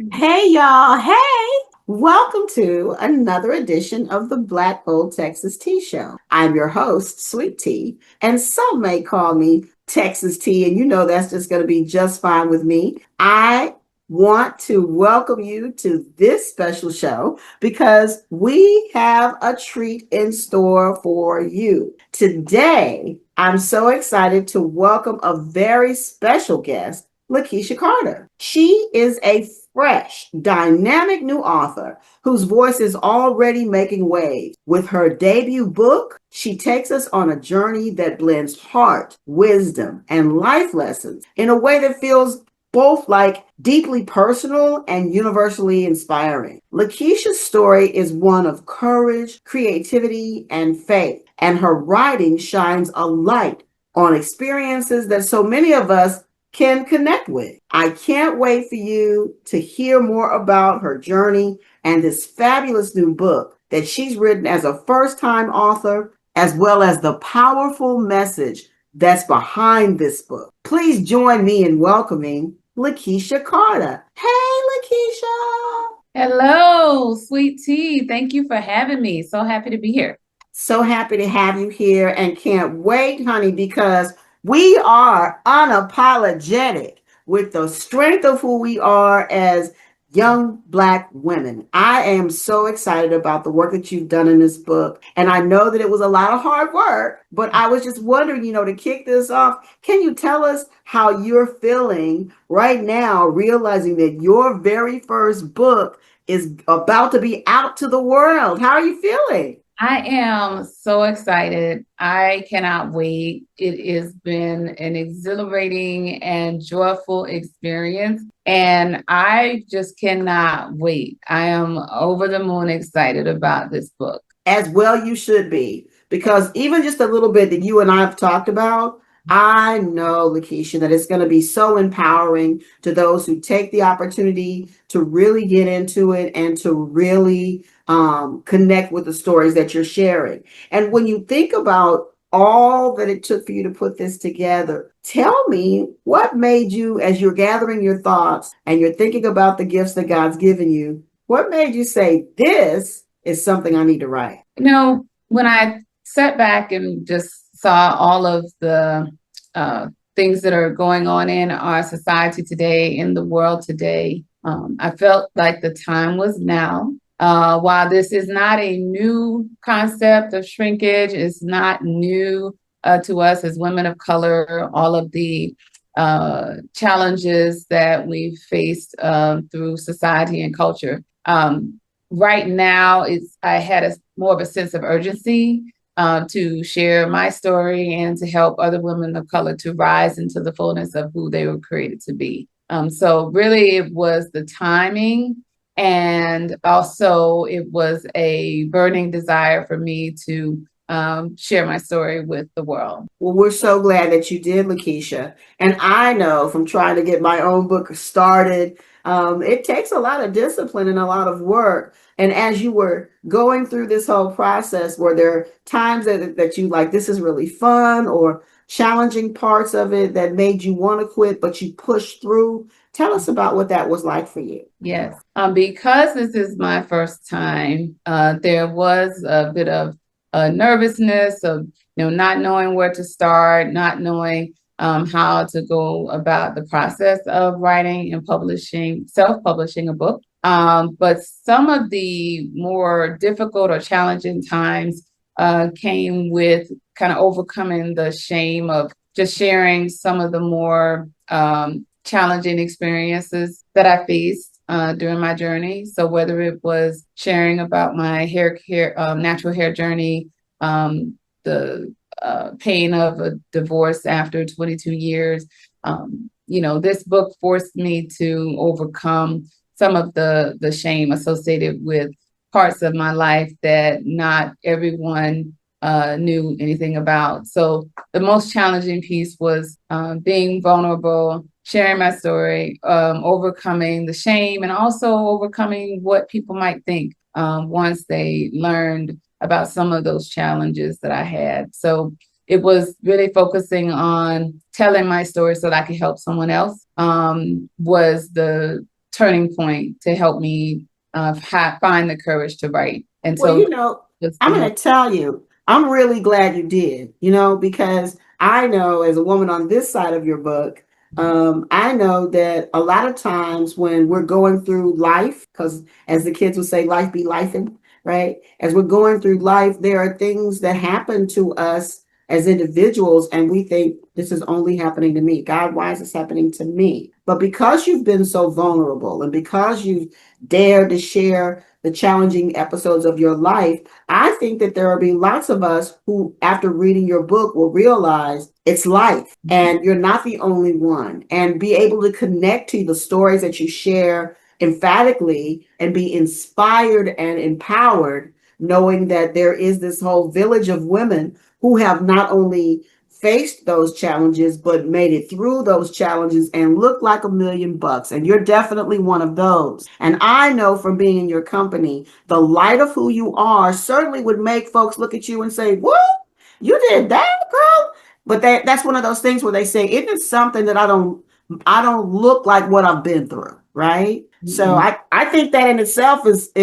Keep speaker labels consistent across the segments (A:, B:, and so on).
A: Hey y'all, hey! Welcome to another edition of the Black Gold Texas Tea Show. I'm your host, Sweet Tea, and some may call me Texas Tea, and you know that's just going to be just fine with me. I want to welcome you to this special show because we have a treat in store for you. Today, I'm so excited to welcome a very special guest, Lakecia Carter. She is a fresh, dynamic new author whose voice is already making waves. With her debut book, she takes us on a journey that blends heart, wisdom, and life lessons in a way that feels both like deeply personal and universally inspiring. Lakecia's story is one of courage, creativity, and faith, and her writing shines a light on experiences that so many of us can connect with. I can't wait for you to hear more about her journey and this fabulous new book that she's written as a first-time author, as well as the powerful message that's behind this book. Please join me in welcoming Lakecia Carter. Hey, Lakecia!
B: Hello, sweet tea. Thank you for having me. So happy to be here.
A: So happy to have you here and can't wait, honey, because we are unapologetic with the strength of who we are as young Black women. I am so excited about the work that you've done in this book. And I know that it was a lot of hard work, but I was just wondering, to kick this off, can you tell us how you're feeling right now, realizing that your very first book is about to be out to the world? How are you feeling?
B: I am so excited. I cannot wait. It has been an exhilarating and joyful experience, and I just cannot wait. I am over the moon excited about this book.
A: As well, you should be, because even just a little bit that you and I have talked about, I know, Lakecia, that it's going to be so empowering to those who take the opportunity to really get into it and to really connect with the stories that you're sharing. And when you think about all that it took for you to put this together, tell me what made you, as you're gathering your thoughts and you're thinking about the gifts that God's given you, what made you say, this is something I need to write?
B: When I sat back and just saw all of the things that are going on in our society today, in the world today, I felt like the time was now. While this is not a new concept of shrinkage, it's not new to us as women of color, all of the challenges that we've faced through society and culture. Right now, I had more of a sense of urgency to share my story and to help other women of color to rise into the fullness of who they were created to be. So really, it was the timing. And also, it was a burning desire for me to share my story with the world.
A: Well, we're so glad that you did, Lakecia. And I know from trying to get my own book started, it takes a lot of discipline and a lot of work. And as you were going through this whole process, were there times that you like, this is really fun, or challenging parts of it that made you want to quit, but you pushed through? Tell us about what that was like for you.
B: Yes, because this is my first time, there was a bit of nervousness of not knowing where to start, not knowing how to go about the process of writing and publishing, self-publishing a book. But some of the more difficult or challenging times came with kind of overcoming the shame of just sharing some of the more challenging experiences that I faced during my journey. So whether it was sharing about my natural hair journey, the pain of a divorce after 22 years, this book forced me to overcome some of the shame associated with parts of my life that not everyone knew anything about. So the most challenging piece was being vulnerable, sharing my story, overcoming the shame, and also overcoming what people might think once they learned about some of those challenges that I had. So it was really focusing on telling my story so that I could help someone else was the turning point to help me find the courage to write. And
A: Well,
B: so
A: you know,
B: just
A: I'm
B: to
A: going
B: help.
A: to tell you, I'm really glad you did, because I know as a woman on this side of your book, I know that a lot of times when we're going through life, because as the kids would say, life be lifing, right? As we're going through life, there are things that happen to us as individuals, and we think this is only happening to me. God, why is this happening to me? But because you've been so vulnerable and because you've dared to share the challenging episodes of your life, I think that there will be lots of us who, after reading your book, will realize it's life and you're not the only one, and be able to connect to the stories that you share emphatically and be inspired and empowered, knowing that there is this whole village of women who have not only faced those challenges, but made it through those challenges and looked like $1,000,000. And you're definitely one of those. And I know from being in your company, the light of who you are certainly would make folks look at you and say, what? You did that, girl? But that's one of those things where they say, it is something that I don't look like what I've been through, right? So
B: Mm-mm.
A: I think that in itself is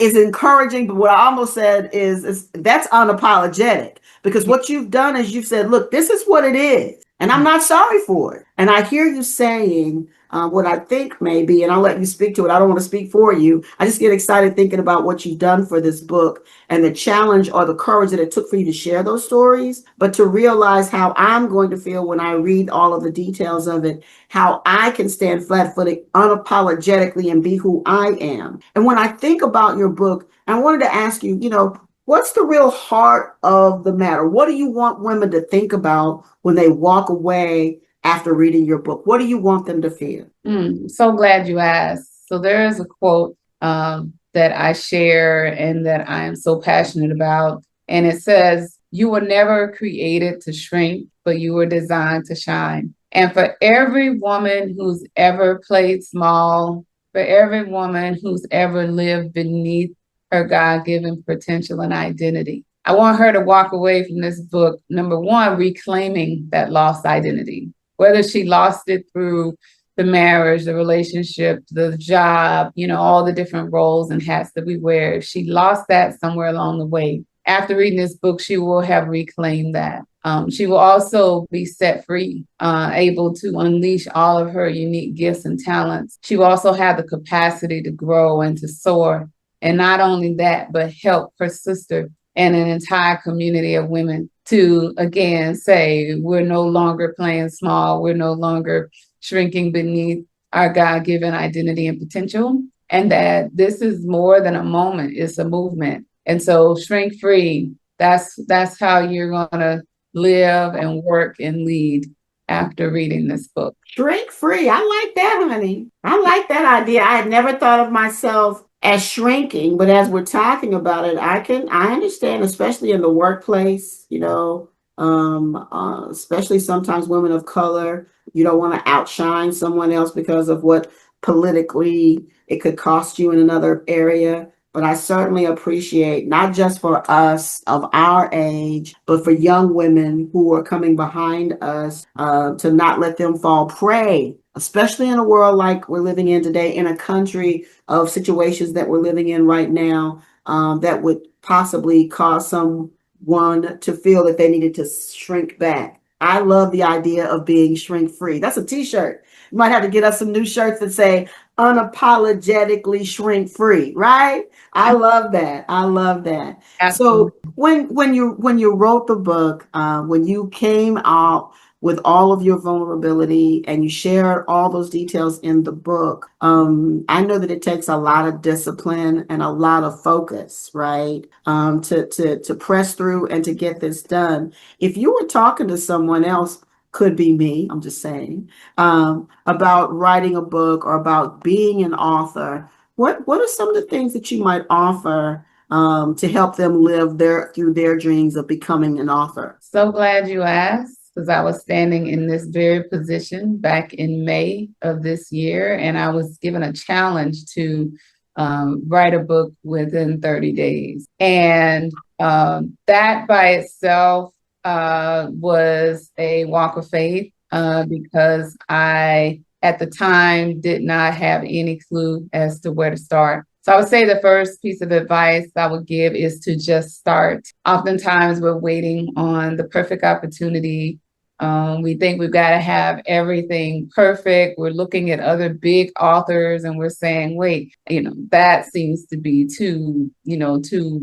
A: encouraging. But what I almost said is that's unapologetic, because what you've done is you've said, look, this is what it is, and I'm not sorry for it. And I hear you saying what I think maybe, and I'll let you speak to it. I don't want to speak for you. I just get excited thinking about what you've done for this book and the challenge or the courage that it took for you to share those stories, but to realize how I'm going to feel when I read all of the details of it, how I can stand flat-footed unapologetically and be who I am. And when I think about your book, I wanted to ask you, what's the real heart of the matter? What do you want women to think about when they walk away after reading your book? What do you want them to feel?
B: So glad you asked. So there is a quote that I share and that I am so passionate about. And it says, "You were never created to shrink, but you were designed to shine." And for every woman who's ever played small, for every woman who's ever lived beneath her God-given potential and identity, I want her to walk away from this book, number one, reclaiming that lost identity, whether she lost it through the marriage, the relationship, the job, all the different roles and hats that we wear. If she lost that somewhere along the way, after reading this book, she will have reclaimed that. She will also be set free, able to unleash all of her unique gifts and talents. She will also have the capacity to grow and to soar. And not only that, but help her sister and an entire community of women to, again, say, we're no longer playing small. We're no longer shrinking beneath our God-given identity and potential, and that this is more than a moment, it's a movement. And so shrink free, that's how you're gonna live and work and lead after reading this book.
A: Shrink free. I like that, honey. I like that idea. I had never thought of myself as shrinking, but as we're talking about it, I understand, especially in the workplace, especially sometimes women of color, you don't want to outshine someone else because of what politically it could cost you in another area. But I certainly appreciate, not just for us of our age, but for young women who are coming behind us, to not let them fall prey, especially in a world like we're living in today, in a country of situations that we're living in right now, that would possibly cause someone to feel that they needed to shrink back. I love the idea of being shrink free. That's a t-shirt. You might have to get us some new shirts that say unapologetically shrink free, right? I love that. I love that. So
B: Absolutely.
A: when you wrote the book, when you came out with all of your vulnerability and you shared all those details in the book, I know that it takes a lot of discipline and a lot of focus, right? To press through and to get this done. If you were talking to someone else, could be me, I'm just saying, about writing a book or about being an author, what are some of the things that you might offer to help them live through their dreams of becoming an author?
B: So glad you asked, because I was standing in this very position back in May of this year, and I was given a challenge to write a book within 30 days. And that by itself was a walk of faith, because I at the time did not have any clue as to where to start. So I would say the first piece of advice I would give is to just start. Oftentimes we're waiting on the perfect opportunity. We think we've got to have everything perfect. We're looking at other big authors and we're saying, wait, that seems to be too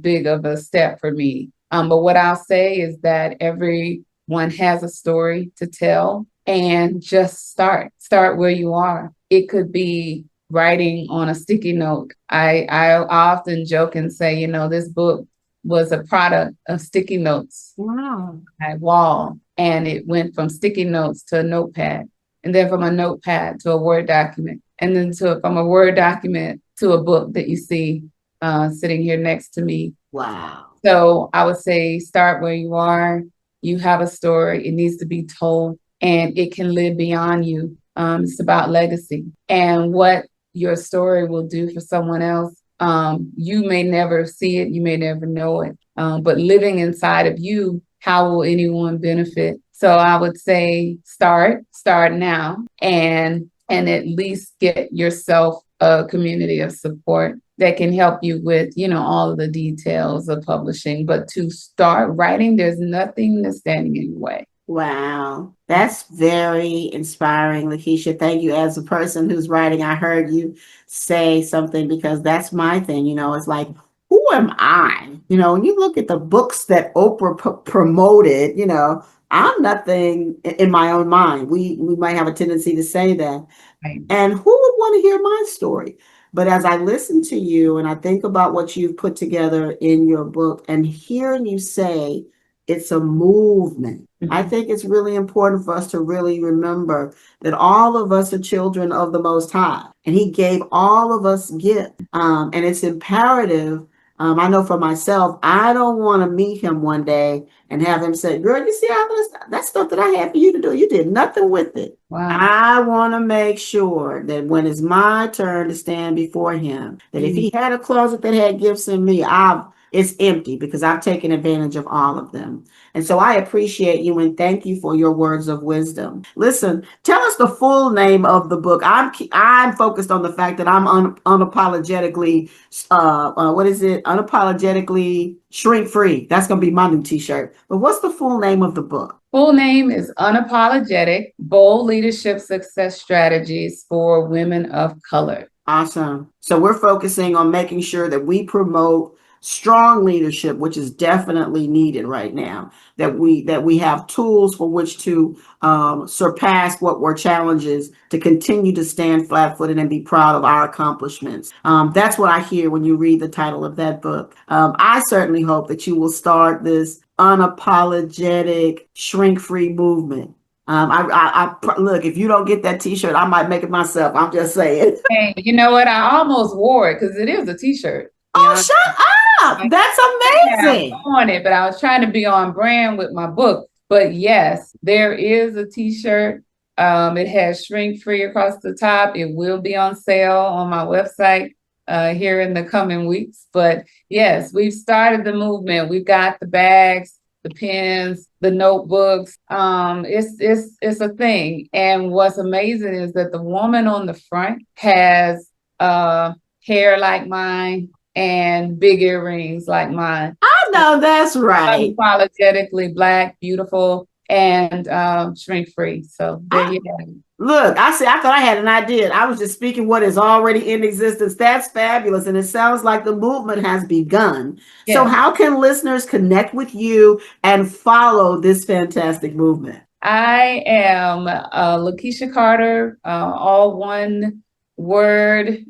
B: big of a step for me. But what I'll say is that everyone has a story to tell, and just start where you are. It could be writing on a sticky note. I often joke and say, this book was a product of sticky notes.
A: Wow.
B: My wall, and it went from sticky notes to a notepad, and then from a notepad to a Word document, and then from a Word document to a book that you see sitting here next to me.
A: Wow.
B: So I would say start where you are. You have a story. It needs to be told, and it can live beyond you. It's about legacy and what your story will do for someone else. You may never see it. You may never know it. But living inside of you, how will anyone benefit? So I would say start now, and at least get yourself a community of support that can help you with, all of the details of publishing. But to start writing, there's nothing that's standing in your way.
A: Wow. That's very inspiring, Lakecia. Thank you. As a person who's writing, I heard you say something, because that's my thing. It's like, who am I? When you look at the books that Oprah promoted, I'm nothing in my own mind. We might have a tendency to say that.
B: Right.
A: And who would want to hear my story? But as I listen to you and I think about what you've put together in your book and hearing you say it's a movement, I think it's really important for us to really remember that all of us are children of the Most High, and He gave all of us gifts. And it's imperative. I know for myself, I don't want to meet Him one day and have Him say, girl, you see all that stuff that I had for you to do, you did nothing with it.
B: Wow.
A: I want to make sure that when it's my turn to stand before Him, that if He had a closet that had gifts in me, it's empty, because I've taken advantage of all of them. And so I appreciate you and thank you for your words of wisdom. Listen, tell us the full name of the book. I'm focused on the fact that I'm unapologetically, what is it? Unapologetically shrink free. That's going to be my new t-shirt. But what's the full name of the book?
B: Full name is Unapologetic: Bold Leadership Success Strategies for Women of Color.
A: Awesome. So we're focusing on making sure that we promote strong leadership, which is definitely needed right now, that we have tools for which to surpass what were challenges, to continue to stand flat-footed and be proud of our accomplishments. That's what I hear when you read the title of that book. I certainly hope that you will start this unapologetic shrink-free movement. I look, if you don't get that t-shirt, I might make it myself. I'm just saying.
B: Hey, you know what? I almost wore it because it is a t-shirt.
A: Oh, shut up. That's amazing.
B: On it, but I was trying to be on brand with my book. But yes, there is a t-shirt. It has shrink free across the top. It will be on sale on my website here in the coming weeks. But yes, we've started the movement. We've got the bags, the pens, the notebooks. It's a thing. And what's amazing is that the woman on the front has hair like mine and big earrings like mine.
A: I know that's right.
B: Unapologetically Black, beautiful, and shrink free. So there you have it.
A: Look, I thought I had an idea. I was just speaking what is already in existence. That's fabulous. And it sounds like the movement has begun. Yes. So how can listeners connect with you and follow this fantastic movement?
B: I am Lakecia Carter, all one word.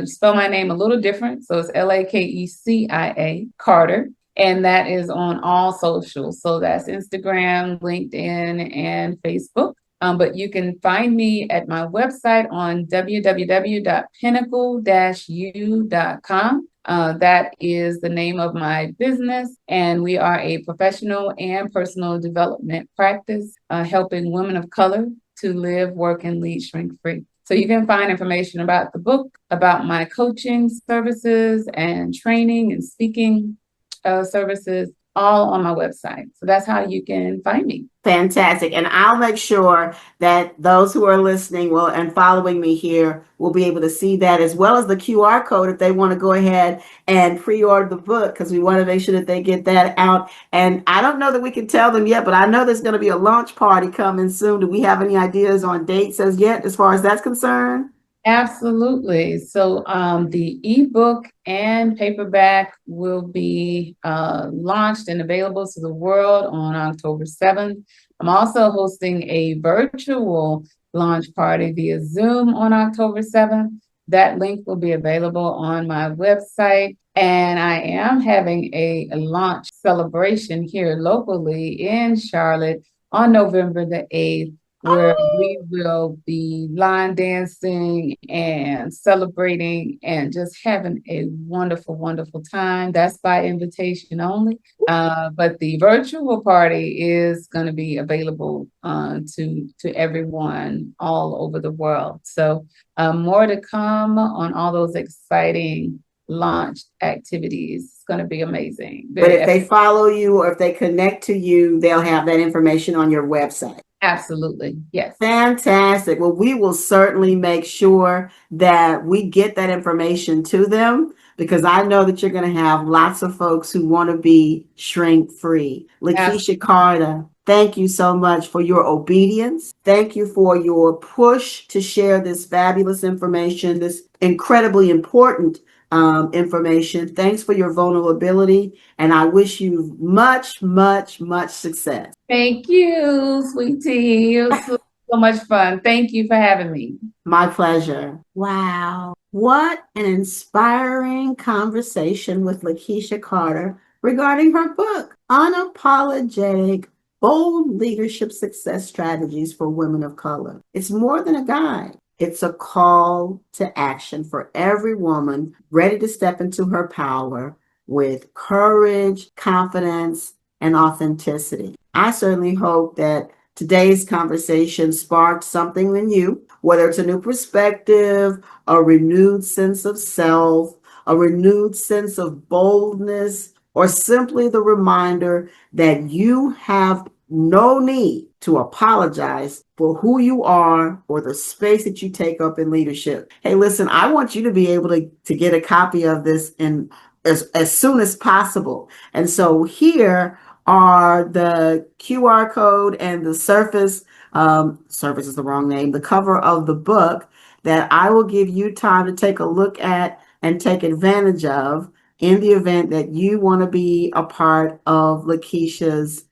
B: Spell my name a little different. So it's Lakecia Carter. And that is on all socials. So that's Instagram, LinkedIn, and Facebook. But you can find me at my website on www.pinnacle-u.com. That is the name of my business. And we are a professional and personal development practice helping women of color to live, work, and lead shrink-free. So you can find information about the book, about my coaching services and training and speaking services all on my website. So that's how you can find me.
A: Fantastic. And I'll make sure that those who are listening will and following me here will be able to see that, as well as the QR code if they want to go ahead and pre-order the book, because we want to make sure that they get that out. And I don't know that we can tell them yet, but I know there's going to be a launch party coming soon. Do we have any ideas on dates as yet as far as that's concerned?
B: Absolutely. So the ebook and paperback will be launched and available to the world on October 7th. I'm also hosting a virtual launch party via Zoom on October 7th. That link will be available on my website. And I am having a launch celebration here locally in Charlotte on November the 8th, where we will be line dancing and celebrating and just having a wonderful, wonderful time. That's by invitation only. But the virtual party is going to be available to everyone all over the world. So more to come on all those exciting launch activities. It's going to be amazing.
A: But if they follow you or if they connect to you, they'll have that information on your website.
B: Absolutely. Yes.
A: Fantastic. Well, we will certainly make sure that we get that information to them, because I know that you're going to have lots of folks who want to be shrink free. Lakecia Carter, thank you so much for your obedience. Thank you for your push to share this fabulous information, this incredibly important information. Thanks for your vulnerability, and I wish you much, much, much success.
B: Thank you, sweetie. It was so much fun. Thank you for having me.
A: My pleasure. Wow. What an inspiring conversation with Lakecia Carter regarding her book, Unapologetic: Bold Leadership Success Strategies for Women of Color. It's more than a guide. It's a call to action for every woman ready to step into her power with courage, confidence, and authenticity. I certainly hope that today's conversation sparked something in you, whether it's a new perspective, a renewed sense of self, a renewed sense of boldness, or simply the reminder that you have no need to apologize for who you are or the space that you take up in leadership. Hey, listen, I want you to be able to get a copy of this in as soon as possible. And so here are the QR code and the surface is the wrong name, the cover of the book that I will give you time to take a look at and take advantage of in the event that you want to be a part of Lakecia's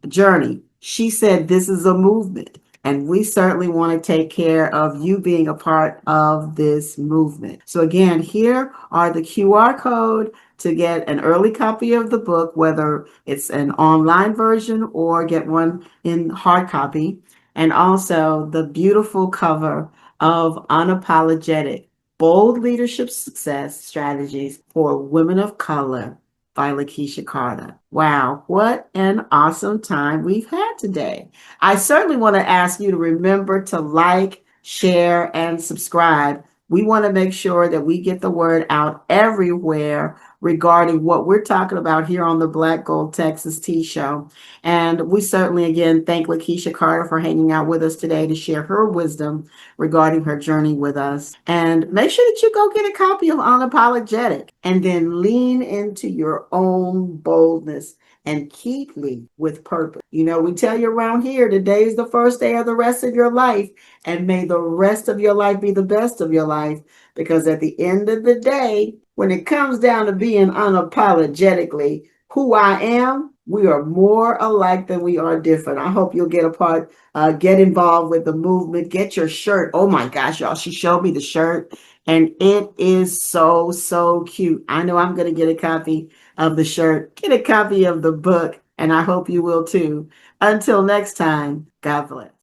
A: journey. She said this is a movement, and we certainly want to take care of you being a part of this movement. So again, here are the QR code to get an early copy of the book, whether it's an online version or get one in hard copy, and also the beautiful cover of Unapologetic: Bold Leadership Success Strategies for Women of Color by Lakecia Carter. Wow, what an awesome time we've had today. I certainly want to ask you to remember to like, share, and subscribe. We want to make sure that we get the word out everywhere regarding what we're talking about here on the Black Gold Texas Tea Show. And we certainly, again, thank Lakecia Carter for hanging out with us today to share her wisdom regarding her journey with us. And make sure that you go get a copy of Unapologetic and then lean into your own boldness and keep leading with purpose. You know, we tell you around here, today is the first day of the rest of your life, and may the rest of your life be the best of your life, because at the end of the day, when it comes down to being unapologetically who I am, we are more alike than we are different. I hope you'll get a part, get involved with the movement, get your shirt. Oh my gosh, y'all, she showed me the shirt and it is so, so cute. I know I'm going to get a copy of the shirt, get a copy of the book, and I hope you will too. Until next time, God bless.